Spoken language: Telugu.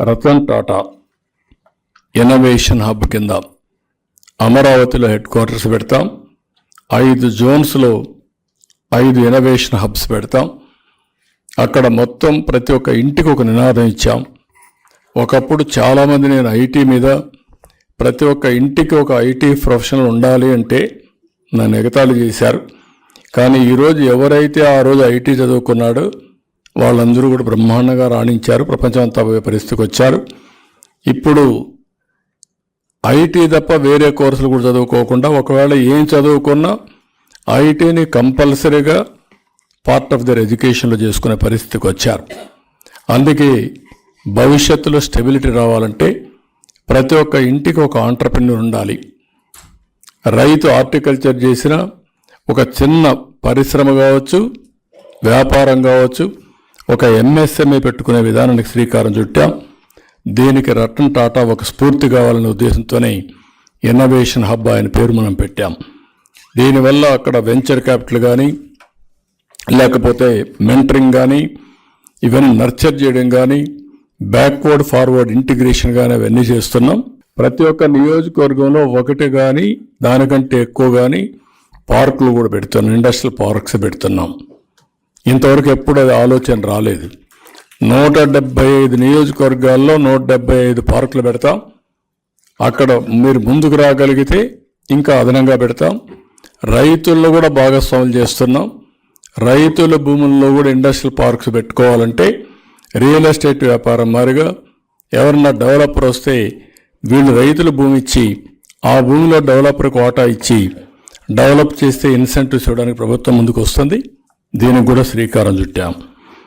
రతన్ టాటా ఇన్నోవేషన్ హబ్ కింద అమరావతిలో హెడ్ క్వార్టర్స్ పెడతాం. 5 జోన్స్లో 5 ఇన్నోవేషన్ హబ్స్ పెడతాం. అక్కడ మొత్తం ప్రతి ఒక్క ఇంటికి ఒక నినాదం ఇచ్చాం. ఒకప్పుడు చాలామంది నేను ఐటీ మీద ప్రతి ఒక్క ఇంటికి ఒక ఐటీ ప్రొఫెషనల్ ఉండాలి అంటే నన్ను ఎగతాళి చేశారు. కానీ ఈరోజు ఎవరైతే ఆ రోజు ఐటీ చదువుకున్నాడో వాళ్ళందరూ కూడా బ్రహ్మాండంగా రాణించారు, ప్రపంచం అంతా పోయే పరిస్థితికి వచ్చారు. ఇప్పుడు ఐటీ తప్ప వేరే కోర్సులు కూడా చదువుకోకుండా ఒకవేళ ఏం చదువుకున్నా ఐటీని కంపల్సరీగా పార్ట్ ఆఫ్ దర్ ఎడ్యుకేషన్లో చేసుకునే పరిస్థితికి వచ్చారు. అందుకే భవిష్యత్తులో స్టెబిలిటీ రావాలంటే ప్రతి ఒక్క ఇంటికి ఒక ఆంట్రప్రెన్యూర్ ఉండాలి. రైతు హార్టికల్చర్ చేసిన ఒక చిన్న పరిశ్రమ కావచ్చు, వ్యాపారం కావచ్చు, ఒక ఎంఎస్ఎంఈ పెట్టుకునే విధానానికి శ్రీకారం చుట్టాం. దీనికి రతన్ టాటా ఒక స్ఫూర్తి కావాలనే ఉద్దేశంతోనే ఇన్నోవేషన్ హబ్ ఆయన పేరు మనం పెట్టాం. దీనివల్ల అక్కడ వెంచర్ క్యాపిటల్ కానీ లేకపోతే మెంటరింగ్ కానీ ఇవన్నీ నర్చర్ చేయడం కానీ బ్యాక్వర్డ్ ఫార్వర్డ్ ఇంటిగ్రేషన్ కానీ అవన్నీ చేస్తున్నాం. ప్రతి ఒక్క నియోజకవర్గంలో ఒకటి కానీ దానికంటే ఎక్కువ కానీ పార్కులు కూడా పెడుతున్నాం, ఇండస్ట్రియల్ పార్క్స్ పెడుతున్నాం. ఇంతవరకు ఎప్పుడు అది ఆలోచన రాలేదు. 175 నియోజకవర్గాల్లో 175 పార్కులు పెడతాం. అక్కడ మీరు ముందుకు రాగలిగితే ఇంకా అదనంగా పెడతాం. రైతుల్లో కూడా భాగస్వాములు చేస్తున్నాం. రైతుల భూముల్లో కూడా ఇండస్ట్రియల్ పార్క్స్ పెట్టుకోవాలంటే రియల్ ఎస్టేట్ వ్యాపారం మారిగా ఎవరన్నా డెవలపర్ వస్తే వీళ్ళు రైతుల భూమి ఇచ్చి ఆ భూమిలో డెవలపర్కి వాటా ఇచ్చి డెవలప్ చేస్తే ఇన్సెంటివ్స్ ఇవ్వడానికి ప్రభుత్వం ముందుకు వస్తుంది. దీనికి కూడా శ్రీకారం చుట్టాం.